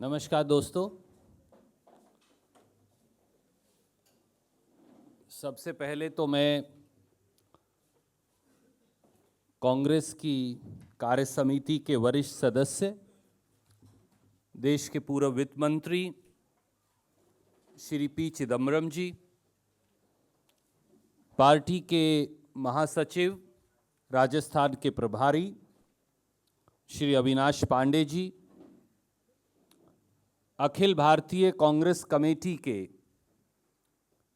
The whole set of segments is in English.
नमस्कार दोस्तों। सबसे पहले तो मैं कांग्रेस की कार्य समिति के वरिष्ठ सदस्य, देश के पूर्व वित्त मंत्री श्री पी चिदम्बरम जी, पार्टी के महासचिव राजस्थान के प्रभारी श्री अविनाश पांडे जी, अखिल भारतीय कांग्रेस कमेटी के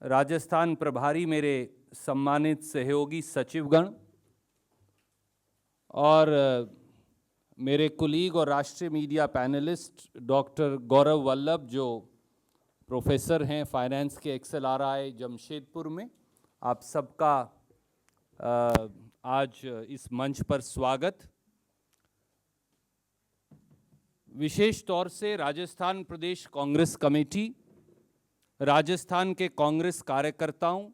राजस्थान प्रभारी मेरे सम्मानित सहयोगी सचिवगण और मेरे कुलीग और राष्ट्रीय media panelist doctor Gaurav Vallabh जो प्रोफेसर हैं फाइनेंस के XLRI जमशेदपुर में, आप सबका आज इस मंच पर स्वागत। विशेष तौर से राजस्थान प्रदेश कांग्रेस कमेटी, राजस्थान के कांग्रेस कार्यकर्ताओं,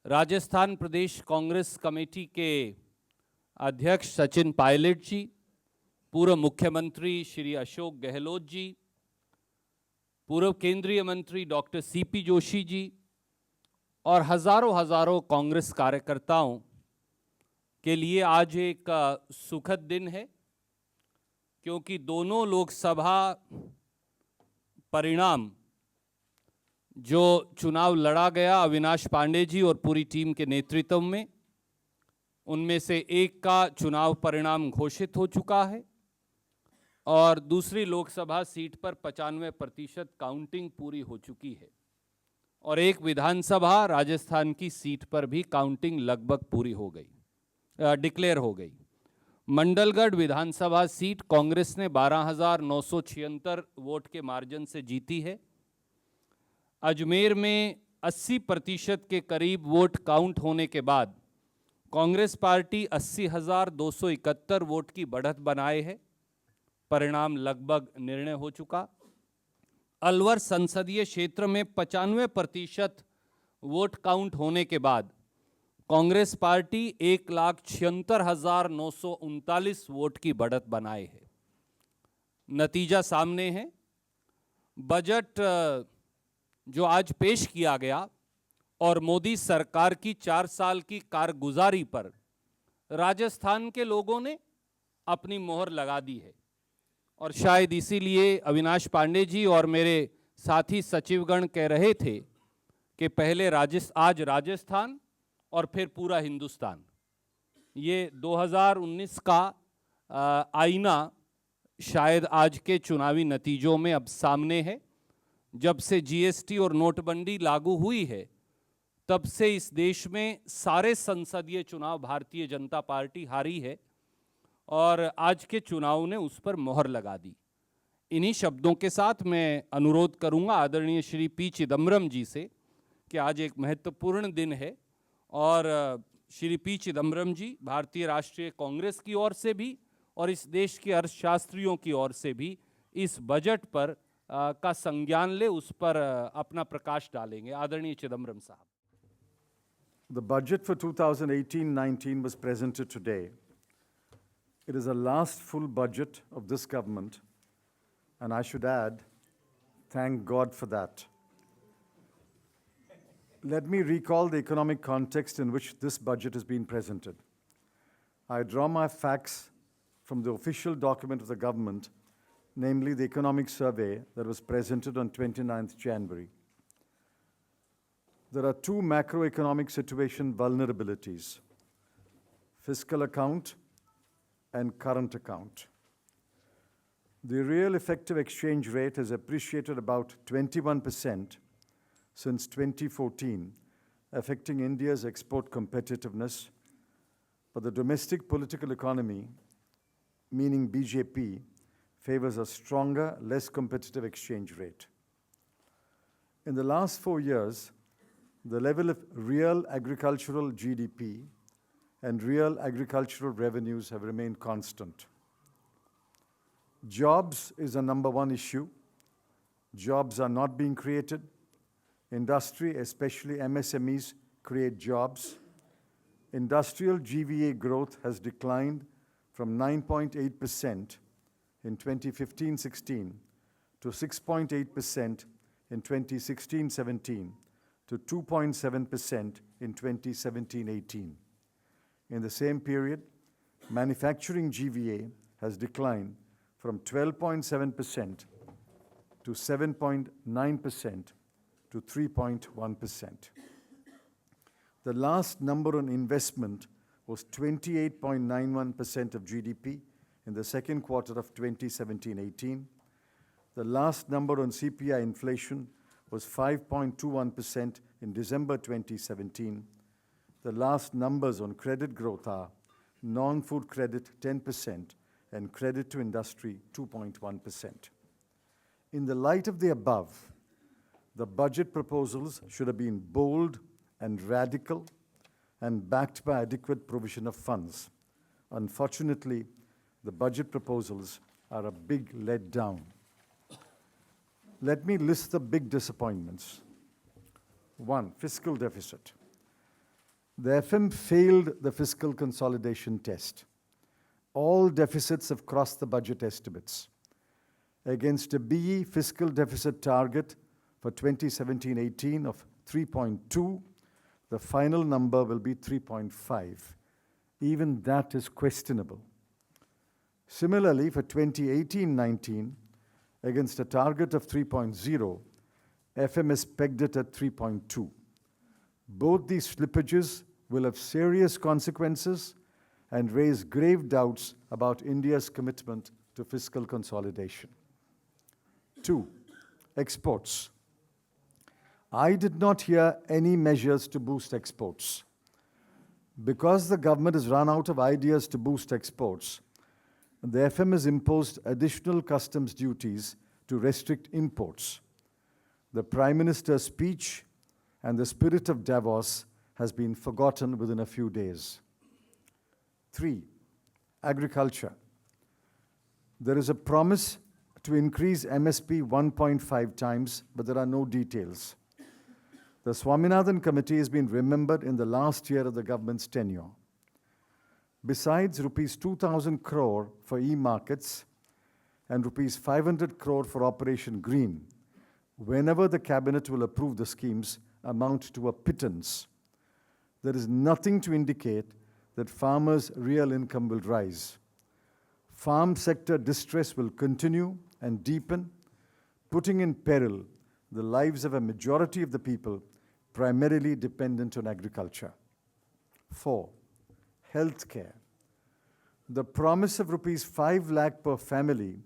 राजस्थान प्रदेश कांग्रेस कमेटी के अध्यक्ष सचिन पायलट जी, पूर्व मुख्यमंत्री श्री अशोक गहलोत जी, पूर्व केंद्रीय मंत्री डॉक्टर CP जोशी जी और हजारों कांग्रेस कार्यकर्ताओं के लिए आज एक सुखद दिन है, क्योंकि दोनों लोकसभा परिणाम जो चुनाव लड़ा गया अविनाश पांडे जी और पूरी टीम के नेतृत्व में, उनमें से एक का चुनाव परिणाम घोषित हो चुका है और दूसरी लोकसभा सीट पर 95% काउंटिंग पूरी हो चुकी है और एक विधानसभा राजस्थान की सीट पर भी काउंटिंग लगभग पूरी हो गई, डिक्लेयर हो गई। मंडलगढ़ विधानसभा सीट कांग्रेस ने 12,976 वोट के मार्जिन से जीती है। अजमेर में 80% के करीब वोट काउंट होने के बाद कांग्रेस पार्टी 80,271 वोट की बढ़त बनाए है। परिणाम लगभग निर्णय हो चुका। अलवर संसदीय क्षेत्र में 95% वोट काउंट होने के बाद कांग्रेस पार्टी 1,76,939 वोट की बढ़त बनाए है। नतीजा सामने है। बजट जो आज पेश किया गया और मोदी सरकार की 4 साल की कारगुजारी पर राजस्थान के लोगों ने अपनी मोहर लगा दी है और शायद इसीलिए अविनाश पांडे जी और मेरे साथी सचिवगण कह रहे थे कि पहले आज राजस्थान और फिर पूरा हिंदुस्तान। ये 2019 का आईना शायद आज के चुनावी नतीजों में अब सामने है। जब से GST और नोटबंदी लागू हुई है, तब से इस देश में सारे संसदीय चुनाव भारतीय जनता पार्टी हारी है और आज के चुनाव ने उस पर मोहर लगा दी। इन्हीं शब्दों के साथ मैं अनुरोध करूंगा आदरणीय श्री पी चिदम्बरम जी से कि आज एक महत्वपूर्ण दिन है और श्री पी चिदम्बरम जी भारतीय राष्ट्रीय कांग्रेस की ओर से भी और इस देश के अर्थशास्त्रियों की ओर से भी इस बजट पर का संज्ञान ले, उस पर अपना प्रकाश डालेंगे। आदरणीय चिदम्बरम साहब। The budget for 2018-19 was presented today. It is the last full budget of this government, and I should add, thank God for that. Let me recall the economic context in which this budget has been presented. I draw my facts from the official document of the government, namely the economic survey that was presented on 29th January. There are two macroeconomic situation vulnerabilities: fiscal account and current account. The real effective exchange rate has appreciated about 21% since 2014, affecting India's export competitiveness, but the domestic political economy, meaning BJP, favors a stronger, less competitive exchange rate. In the last 4 years, the level of real agricultural GDP and real agricultural revenues have remained constant. Jobs is a number one issue. Jobs are not being created. Industry, especially MSMEs, create jobs. Industrial GVA growth has declined from 9.8% in 2015-16 to 6.8% in 2016-17 to 2.7% in 2017-18. In the same period, manufacturing GVA has declined from 12.7% to 7.9% to 3.1%. The last number on investment was 28.91% of GDP in the second quarter of 2017-18. The last number on CPI inflation was 5.21% in December 2017. The last numbers on credit growth are non-food credit 10% and credit to industry 2.1%. In the light of the above, the budget proposals should have been bold and radical and backed by adequate provision of funds. Unfortunately, the budget proposals are a big letdown. Let me list the big disappointments. 1, fiscal deficit. The FM failed the fiscal consolidation test. All deficits have crossed the budget estimates. Against a BE fiscal deficit target for 2017-18 of 3.2, the final number will be 3.5. Even that is questionable. Similarly, for 2018-19, against a target of 3.0, FM has pegged it at 3.2. Both these slippages will have serious consequences and raise grave doubts about India's commitment to fiscal consolidation. 2, exports. I did not hear any measures to boost exports. Because the government has run out of ideas to boost exports, the FM has imposed additional customs duties to restrict imports. The Prime Minister's speech and the spirit of Davos has been forgotten within a few days. 3, agriculture. There is a promise to increase MSP 1.5 times, but there are no details. The Swaminathan Committee has been remembered in the last year of the government's tenure. Besides rupees 2,000 crore for e-markets and rupees 500 crore for Operation Green, whenever the cabinet will approve the schemes, amount to a pittance. There is nothing to indicate that farmers' real income will rise. Farm sector distress will continue and deepen, putting in peril the lives of a majority of the people primarily dependent on agriculture. 4, healthcare. The promise of rupees 5 lakh per family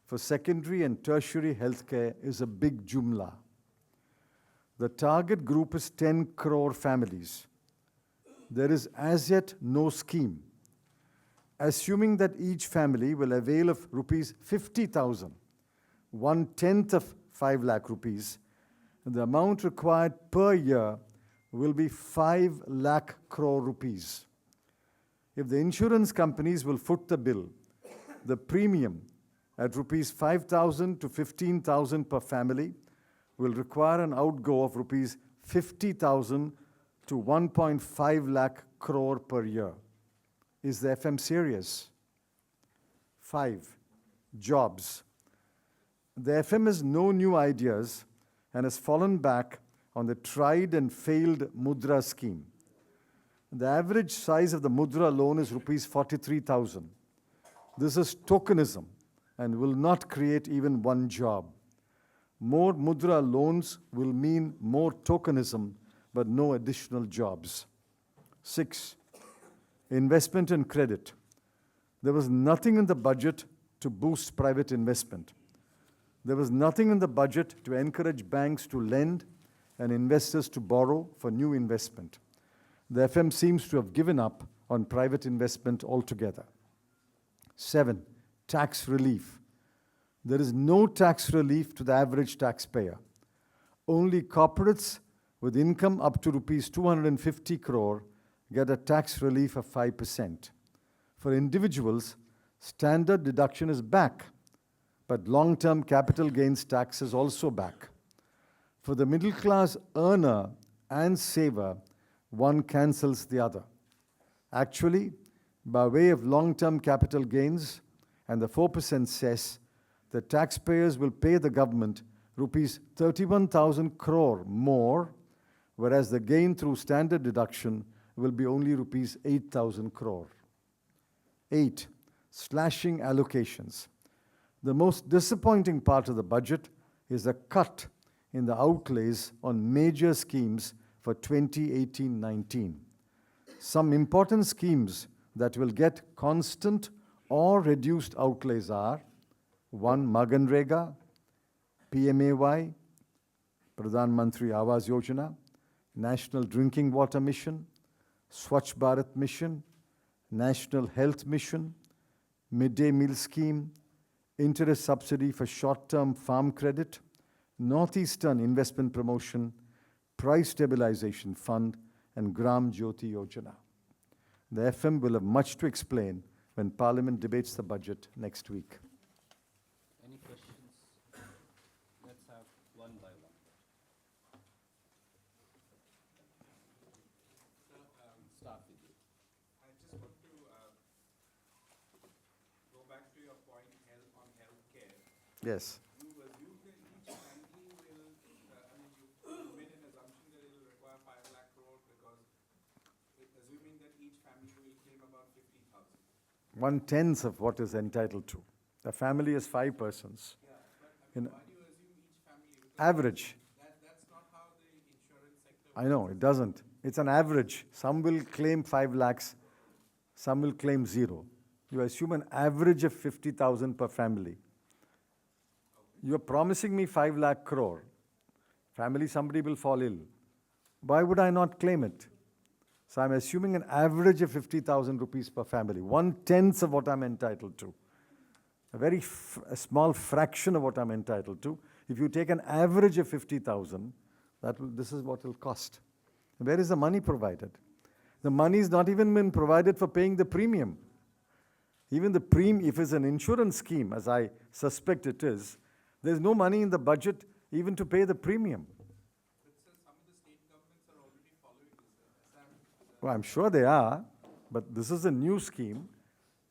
for secondary and tertiary healthcare is a big jumla. The target group is 10 crore families. There is as yet no scheme. Assuming that each family will avail of rupees 50,000, 1/10 of 5 lakh rupees, the amount required per year will be 5 lakh crore rupees. If the insurance companies will foot the bill, the premium at rupees 5,000 to 15,000 per family will require an outgo of rupees 50,000 to 1.5 lakh crore per year. Is the FM serious? 5, jobs. The FM has no new ideas and has fallen back on the tried and failed Mudra scheme. The average size of the Mudra loan is rupees 43,000. This is tokenism and will not create even one job. More Mudra loans will mean more tokenism, but no additional jobs. 6, investment and credit. There was nothing in the budget to boost private investment. There was nothing in the budget to encourage banks to lend and investors to borrow for new investment. The FM seems to have given up on private investment altogether. 7, tax relief. There is no tax relief to the average taxpayer. Only corporates with income up to rupees 250 crore get a tax relief of 5%. For individuals, standard deduction is back, but long-term capital gains tax is also back. For the middle-class earner and saver, one cancels the other. Actually, by way of long-term capital gains, and the 4% cess, the taxpayers will pay the government rupees 31,000 crore more, whereas the gain through standard deduction will be only rupees 8,000 crore. 8. Slashing allocations. The most disappointing part of the budget is a cut in the outlays on major schemes for 2018-19. Some important schemes that will get constant or reduced outlays are 1. Maganrega, PMAY, Pradhan Mantri Awas Yojana, National Drinking Water Mission, Swachh Bharat Mission, National Health Mission, Midday Meal Scheme, Interest Subsidy for Short-Term Farm Credit, Northeastern Investment Promotion, Price Stabilization Fund, and Gram Jyoti Yojana. The FM will have much to explain when Parliament debates the budget next week. Any questions? Let's have one by one. Start with you. I just want to go back to your point on healthcare. Yes. You assume that each family will, you made an assumption that it will require 5 lakh crore because assuming that each family will claim about 50,000. 1/10 of what is entitled to. The family is 5 persons. Yeah, but In why do you assume each family? Because average. that's not how the insurance sector I know, it doesn't. It's an average. Some will claim 5 lakhs, some will claim 0. You assume an average of 50,000 per family. You're promising me 5 lakh crore. Family, somebody will fall ill. Why would I not claim it? So I'm assuming an average of 50,000 rupees per family, 1/10 of what I'm entitled to. A small fraction of what I'm entitled to. If you take an average of 50,000, this is what it will cost. Where is the money provided? The money is not even been provided for paying the premium. Even the premium, if it's an insurance scheme, as I suspect it is, there's no money in the budget even to pay the premium. But sir, some of the state governments are already following this. Well, I'm sure they are, but this is a new scheme,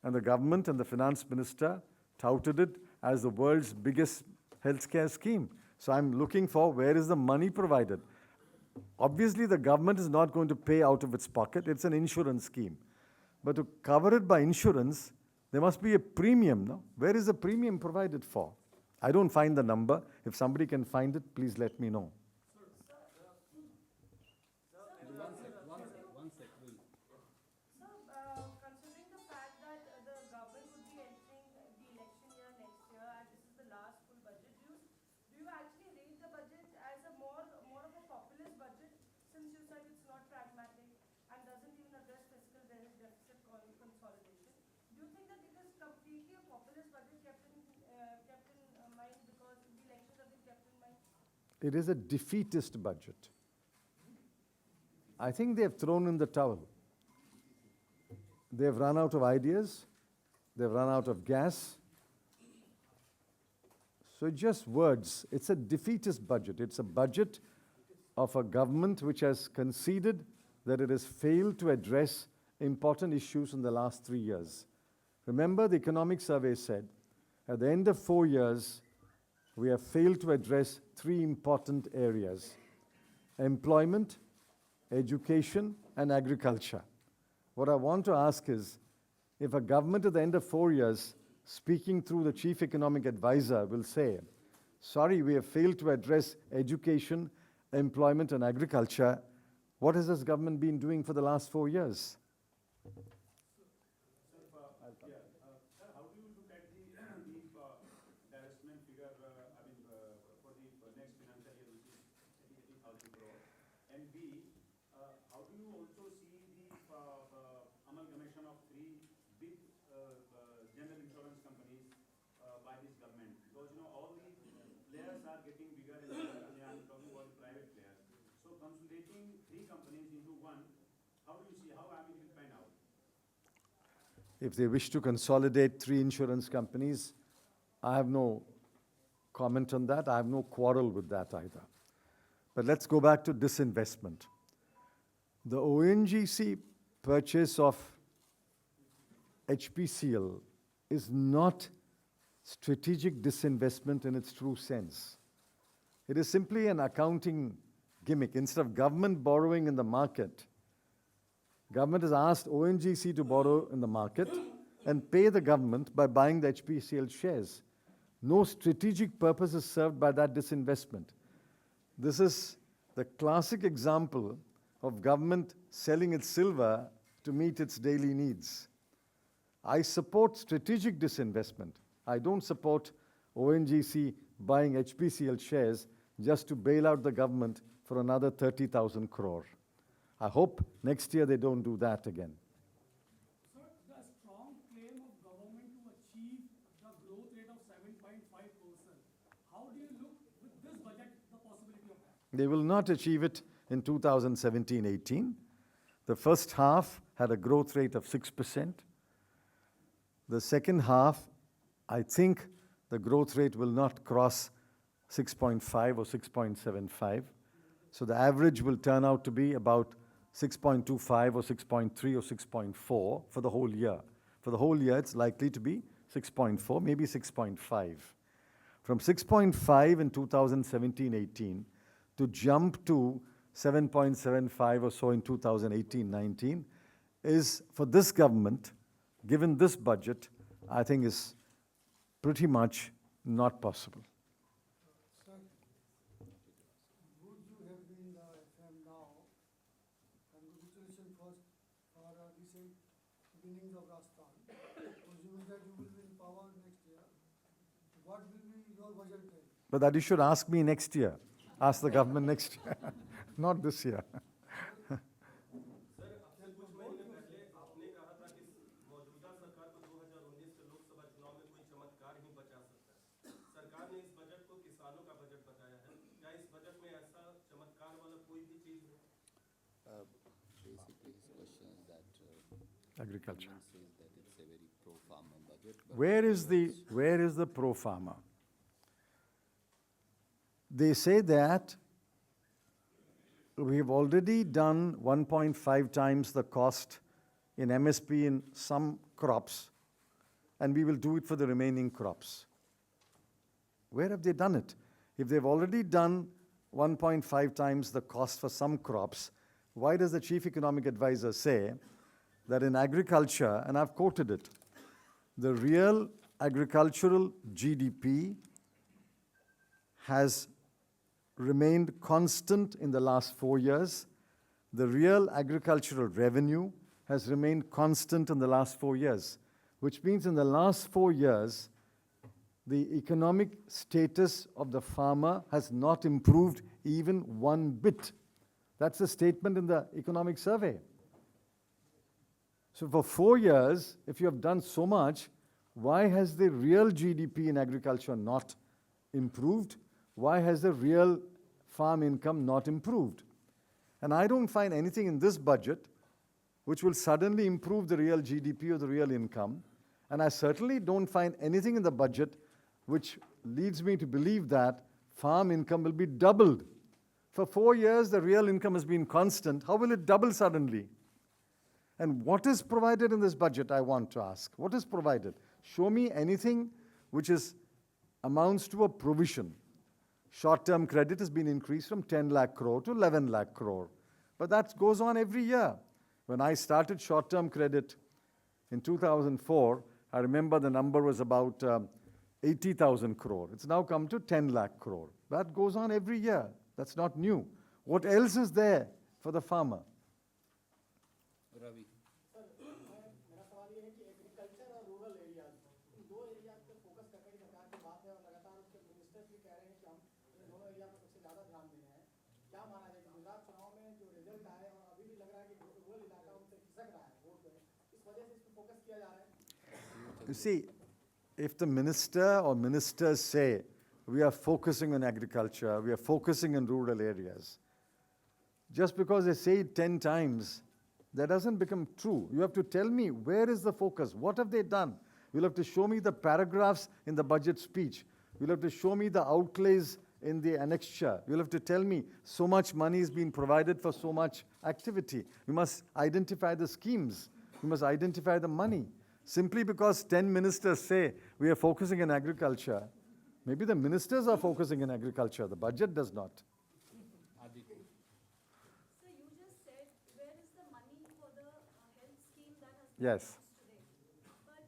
and the government and the finance minister touted it as the world's biggest healthcare scheme. So I'm looking for where is the money provided. Obviously, the government is not going to pay out of its pocket. It's an insurance scheme. But to cover it by insurance, there must be a premium, no? Where is the premium provided for? I don't find the number. If somebody can find it, please let me know. Considering the fact that the government would be entering the election year next year, and this is the last full budget, do you actually rate the budget as a more of a populist budget, since you said it's not pragmatic and doesn't even address fiscal deficit consolidation? Do you think that it is completely a populist budget kept in mind because the elections have been kept in mind? It is a defeatist budget. I think they have thrown in the towel. They've run out of ideas. They've run out of gas. So just words. It's a defeatist budget. It's a budget of a government which has conceded that it has failed to address important issues in the last 3 years. Remember, the economic survey said, at the end of 4 years, we have failed to address 3 important areas: employment, education, and agriculture. What I want to ask is, if a government at the end of 4 years, speaking through the chief economic advisor, will say, sorry, we have failed to address education, employment, and agriculture, what has this government been doing for the last 4 years? How do you look at the divestment figure, for the next financial year, which is 80,000 crore? And B, how do you also see the amalgamation of 3 big general insurance companies by this government? Because, all the players are getting bigger and bigger, and I'm talking about the private players. So consolidating 3 companies into one, how do you see, how it will pan out? If they wish to consolidate 3 insurance companies, I have no comment on that. I have no quarrel with that either. But let's go back to disinvestment. The ONGC purchase of HPCL is not strategic disinvestment in its true sense. It is simply an accounting gimmick. Instead of government borrowing in the market, government has asked ONGC to borrow in the market and pay the government by buying the HPCL shares. No strategic purpose is served by that disinvestment. This is the classic example of government selling its silver to meet its daily needs. I support strategic disinvestment. I don't support ONGC buying HPCL shares just to bail out the government for another 30,000 crore. I hope next year they don't do that again. Sir, the strong claim of government to achieve the growth rate of 7.5%. How do you look with this budget the possibility of that? They will not achieve it in 2017-18. The first half had a growth rate of 6%. The second half, I think the growth rate will not cross 6.5 or 6.75. So the average will turn out to be about 6.25 or 6.3 or 6.4 for the whole year. For the whole year, it's likely to be 6.4, maybe 6.5. From 6.5 in 2017-18 to jump to 7.75 or so in 2018-19 is, for this government, given this budget, I think is pretty much not possible. Sir, would you have been the FM now? Congratulations first for recent winnings of Rajasthan. Assuming that you will be in power next year, what will be your budget then? But that you should ask me next year. Ask the government next year, not this year. Sir आपसे कुछ महीने पहले आपने कहा था कि मौजूदा सरकार को 2019 के लोकसभा चुनाव में कोई चमत्कार ही बचा सकता है। सरकार ने इस बजट को किसानों का बजट बताया है। क्या इस बजट में ऐसा चमत्कार वाला कोई भी चीज है? Basically, his question is that Agriculture. says that it's a very pro-farmer budget. But Where is the pro-farmer? They say that we have already done 1.5 times the cost in MSP in some crops, and we will do it for the remaining crops. Where have they done it? If they've already done 1.5 times the cost for some crops, why does the chief economic advisor say that in agriculture, and I've quoted it, the real agricultural GDP has remained constant in the last 4 years. The real agricultural revenue has remained constant in the last 4 years, which means in the last 4 years, the economic status of the farmer has not improved even one bit. That's a statement in the economic survey. So for 4 years, if you have done so much, why has the real GDP in agriculture not improved? Why has the real farm income not improved? And I don't find anything in this budget which will suddenly improve the real GDP or the real income. And I certainly don't find anything in the budget which leads me to believe that farm income will be doubled. For 4 years, the real income has been constant. How will it double suddenly? And what is provided in this budget, I want to ask? What is provided? Show me anything which amounts to a provision. Short-term credit has been increased from 10 lakh crore to 11 lakh crore. But that goes on every year. When I started short-term credit in 2004, I remember the number was about 80,000 crore. It's now come to 10 lakh crore. That goes on every year. That's not new. What else is there for the farmer? Ravi मेरा सवाल ये है कि agriculture और rural areas in दो areas पे focus करने की सरकार की बात है और लगातार उसके मिनिस्टर्स भी कह रहे हैं कि हम इन दोनों एरिया पर सबसे ज़्यादा ध्यान दे रहे हैं। क्या माना जाए कि गुजरात चुनाव में जो रिजल्ट आए और अभी भी लग रहा है कि रूरल इलाका उनसे खिसक रहा है वोट में, इस वजह से इस पर फोकस किया जा रहा है? You see, if the minister or ministers say, we are focusing on agriculture, we are focusing on rural areas, just because they say it 10 times, that doesn't become true. You have to tell me, where is the focus? What have they done? You'll have to show me the paragraphs in the budget speech. You'll have to show me the outlays in the annexure. You'll have to tell me, so much money is being provided for so much activity. You must identify the schemes. You must identify the money. Simply because 10 ministers say we are focusing in agriculture, maybe the ministers are focusing in agriculture, the budget does not. So you just said, where is the money for the health scheme that has been Yes. announced today? But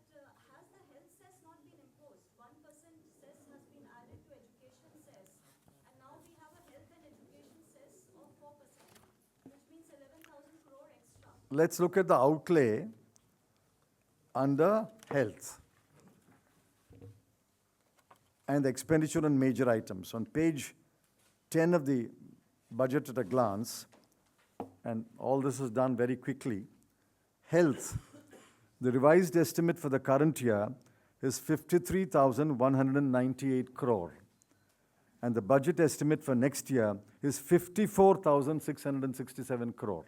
has the health cess not been imposed? 1% cess has been added to education cess, and now we have a health and education cess of 4%, which means 11,000 crore extra. Let's look at the outlay under health and the expenditure on major items. On page 10 of the budget at a glance, and all this is done very quickly, health, the revised estimate for the current year is 53,198 crore. And the budget estimate for next year is 54,667 crore.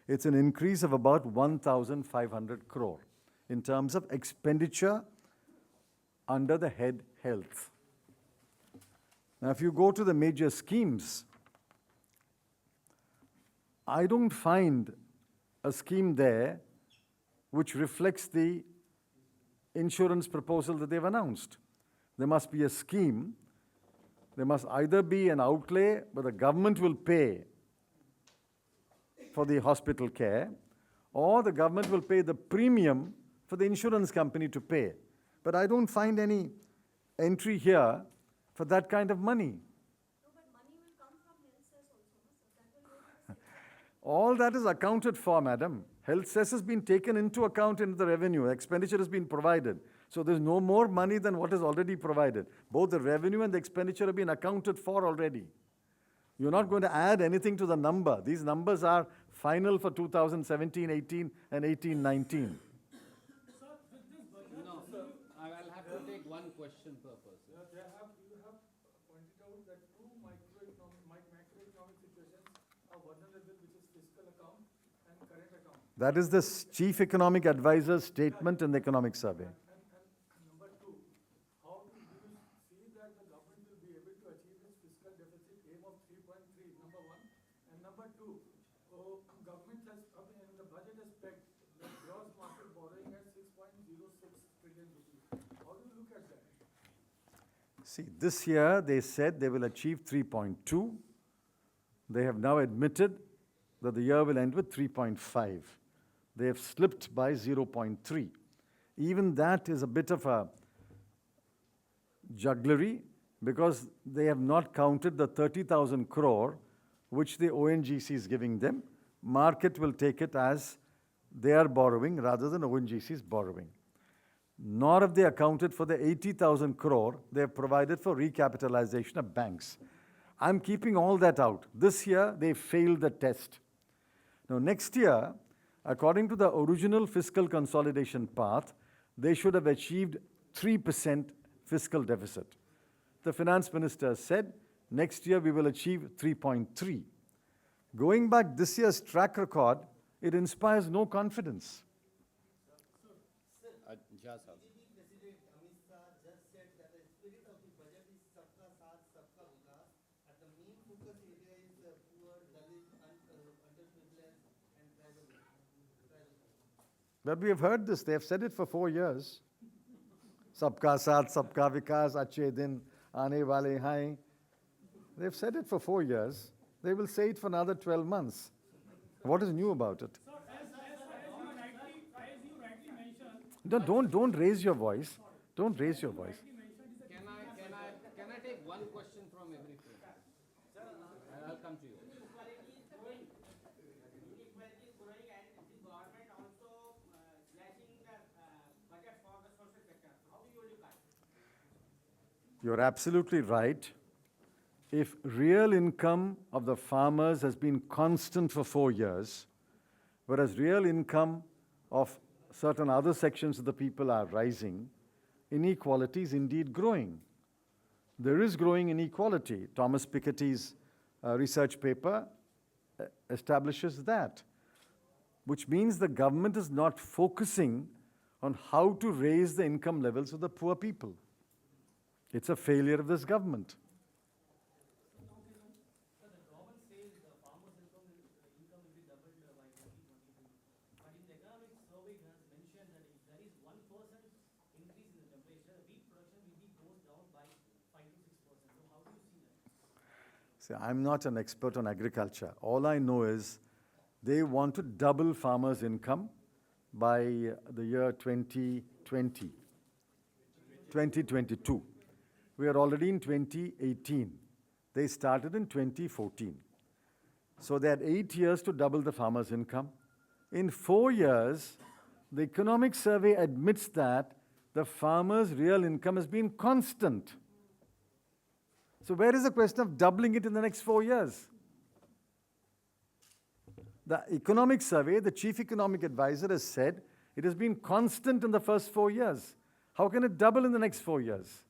It's an increase of about 1,500 crore in terms of expenditure under the head health. Now, if you go to the major schemes, I don't find a scheme there which reflects the insurance proposal that they've announced. There must be a scheme. There must either be an outlay where the government will pay for the hospital care, or the government will pay the premium for the insurance company to pay. But I don't find any entry here for that kind of money. No, but money will come from health cess also, no, sir? That will go to the state. All that is accounted for, madam. Health cess has been taken into account in the revenue. Expenditure has been provided. So there's no more money than what is already provided. Both the revenue and the expenditure have been accounted for already. You're not going to add anything to the number. These numbers are final for 2017-18 and 18-19. No, I'll have to take one question per person. You have pointed out that two macroeconomic situations are vulnerable, which is fiscal account and current account. That is the chief economic advisor's statement in the economic survey. And number two, how do you see that the government will be able to achieve its fiscal deficit aim of 3.3, number one? And number two, government has, in the budget has pegged the gross market borrowing at 6.06 trillion rupees. How do you look at that? See, this year they said they will achieve 3.2. They have now admitted that the year will end with 3.5. They have slipped by 0.3. Even that is a bit of a jugglery because they have not counted the 30,000 crore which the ONGC is giving them. Market will take it as their borrowing rather than ONGC's borrowing. Nor have they accounted for the 80,000 crore they have provided for recapitalization of banks. I'm keeping all that out. This year, they failed the test. Now, next year, according to the original fiscal consolidation path, they should have achieved 3% fiscal deficit. The finance minister said, next year we will achieve 3.3. Going back this year's track record, it inspires no confidence. Just have- President Amit Shah just said that the spirit of the budget is Sabka Saath, Sabka Vikas, and the main focus area is poor, Dalit, underprivileged, and tribal. But we have heard this. They have said it for 4 years. Sabka Saath, Sabka Vikas, Achhe Din, Aane Wale Hain. They've said it for 4 years. They will say it for another 12 months. What is new about it? No, don't raise your voice. Don't raise your voice. Can I take one question from every friend? I'll come to you. Inequality is growing and the government also slashing the budget for the social sector. How do you look at it? You're absolutely right. If real income of the farmers has been constant for 4 years, whereas real income of certain other sections of the people are rising, inequality is indeed growing. There is growing inequality. Thomas Piketty's research paper establishes that, which means the government is not focusing on how to raise the income levels of the poor people. It's a failure of this government. Income will be doubled by 2022. But in the economic survey, it has mentioned that if there is 1% See, I'm not an expert on agriculture. All I know is they want to double farmers' income by the year 2022. We are already in 2018. They started in 2014. So they had 8 years to double the farmers' income. In 4 years, the economic survey admits that the farmers' real income has been constant. So where is the question of doubling it in the next 4 years? The economic survey, the chief economic advisor has said it has been constant in the first 4 years. How can it double in the next 4 years?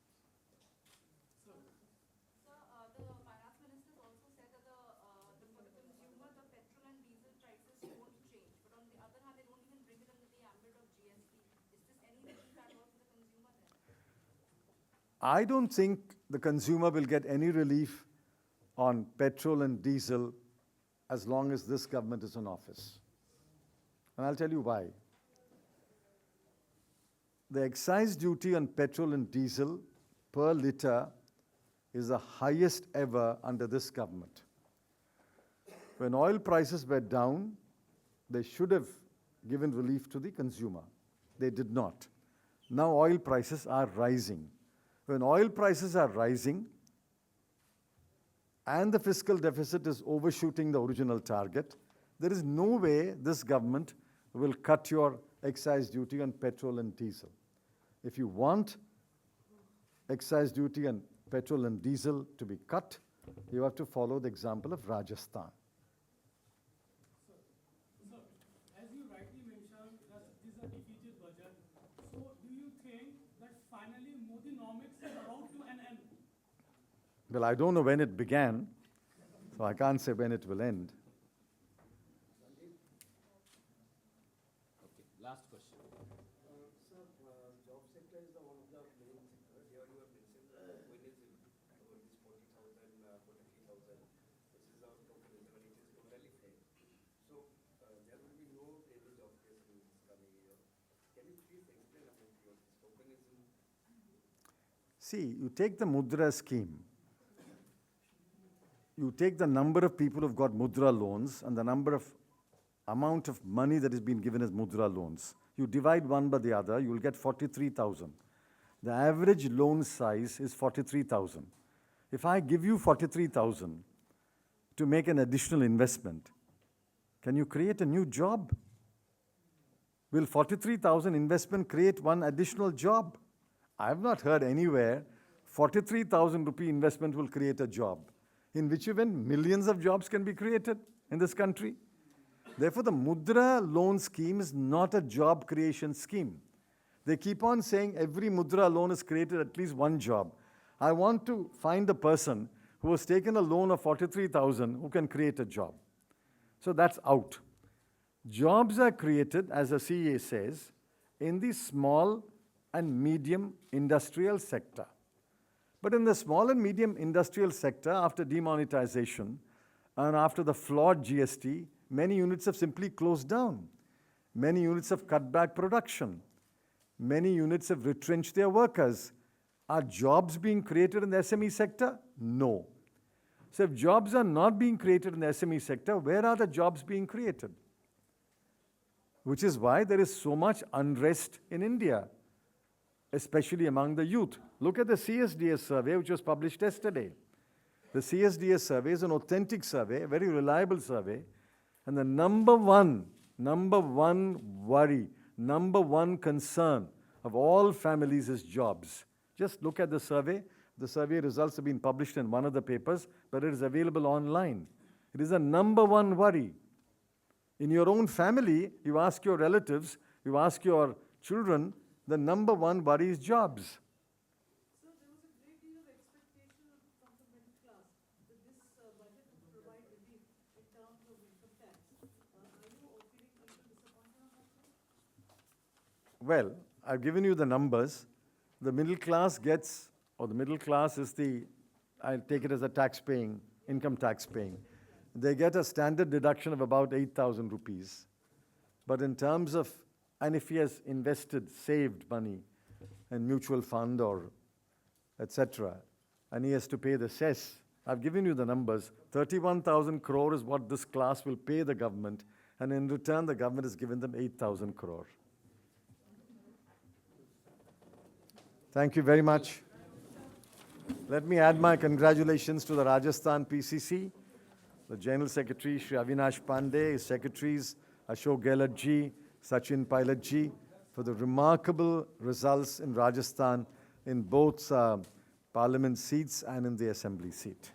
Sir, the finance minister also said that for the consumer, the petrol and diesel prices won't change. But on the other hand, they don't even bring it under the ambit of GST. Is this any relief at all for the consumer then? I don't think the consumer will get any relief on petrol and diesel as long as this government is in office. And I'll tell you why. The excise duty on petrol and diesel per litre is the highest ever under this government. When oil prices were down, they should have given relief to the consumer. They did not. Now oil prices are rising. When oil prices are rising and the fiscal deficit is overshooting the original target, there is no way this government will cut your excise duty on petrol and diesel. If you want excise duty on petrol and diesel to be cut, you have to follow the example of Rajasthan. Sir, as you rightly mentioned, that this is a defeated budget. So do you think that finally Modinomics is about to an end? Well, I don't know when it began, so I can't say when it will end. Okay, last question. Sir, job sector is the one of the main sector. Here you have mentioned when is it about this 40,000, 43,000. This is our total income and it is totally fair. So there will be no any job creation in this coming year. Can you please explain about your tokenism? See, you take the Mudra scheme. You take the number of people who've got Mudra loans and the amount of money that is being given as Mudra loans. You divide one by the other, you will get 43,000. The average loan size is 43,000. If I give you 43,000 to make an additional investment, can you create a new job? Will 43,000 investment create one additional job? I have not heard anywhere 43,000 rupee investment will create a job. In which event millions of jobs can be created in this country. Therefore, the Mudra loan scheme is not a job creation scheme. They keep on saying every Mudra loan has created at least one job. I want to find a person who has taken a loan of 43,000 who can create a job. So that's out. Jobs are created, as the CA says, in the small and medium industrial sector. But in the small and medium industrial sector, after demonetization and after the flawed GST, many units have simply closed down. Many units have cut back production. Many units have retrenched their workers. Are jobs being created in the SME sector? No. So if jobs are not being created in the SME sector, where are the jobs being created? Which is why there is so much unrest in India, especially among the youth. Look at the CSDS survey, which was published yesterday. The CSDS survey is an authentic survey, a very reliable survey, and the number one worry, number one concern of all families is jobs. Just look at the survey. The survey results have been published in one of the papers, but it is available online. It is a number one worry. In your own family, you ask your relatives, you ask your children, the number one worry is jobs. So there was a great deal of expectation from the middle class that this budget would provide relief in terms of income tax. Are you feeling a little disappointed on that front? Well, I've given you the numbers. The middle class gets, or the middle class is I'll take it as a tax-paying, income tax-paying. They get a standard deduction of about 8,000 rupees. But in terms of, and if he has invested, saved money in mutual fund or etc., and he has to pay the cess, I've given you the numbers. 31,000 crore is what this class will pay the government, and in return, the government has given them 8,000 crore. Thank you very much. Let me add my congratulations to the Rajasthan PCC, the General Secretary, Shri Avinash Pandey, his secretaries, Ashok Gehlot ji, Sachin Pilot ji, for the remarkable results in Rajasthan in both parliament seats and in the assembly seat.